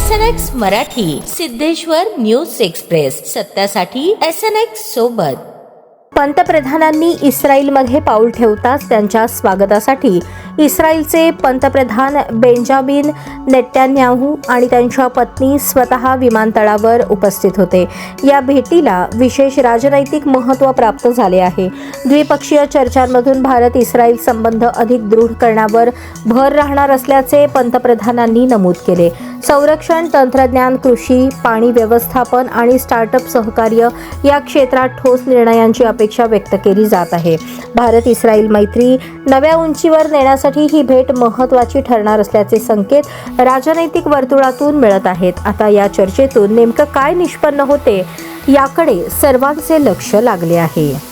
SNX Marathi, Siddheshwar news express, सत्यासाठी SNX सोबत. पंतप्रधानांनी इस्रायलमध्ये पाऊल ठेवताच त्यांच्या स्वागतासाठी इस्रायलचे पंतप्रधान बेंजामिन नेतन्याहू आणि त्यांच्या पत्नी स्वतः विमानतळावर उपस्थित होते. या भेटीला विशेष राजनैतिक महत्त्व प्राप्त झाले आहे. द्विपक्षीय चर्चांमधून भारत इस्रायल संबंध अधिक दृढ करण्यावर भर राहणार असल्याचे पंतप्रधानांनी नमूद केले. संरक्षण, तंत्रज्ञान, कृषी, पाणी व्यवस्थापन आणि स्टार्टअप सहकार्य या क्षेत्रात ठोस निर्णयांची अपेक्षा व्यक्त केली जात आहे. भारत इस्रायल मैत्री नव्या उंचीवर नेण्यासाठी ही भेट महत्त्वाची ठरणार असल्याचे संकेत राजनैतिक वर्तुळातून मिळत आहेत. आता या चर्चेतून नेमकं काय निष्पन्न होते याकडे सर्वांचे लक्ष लागले आहे.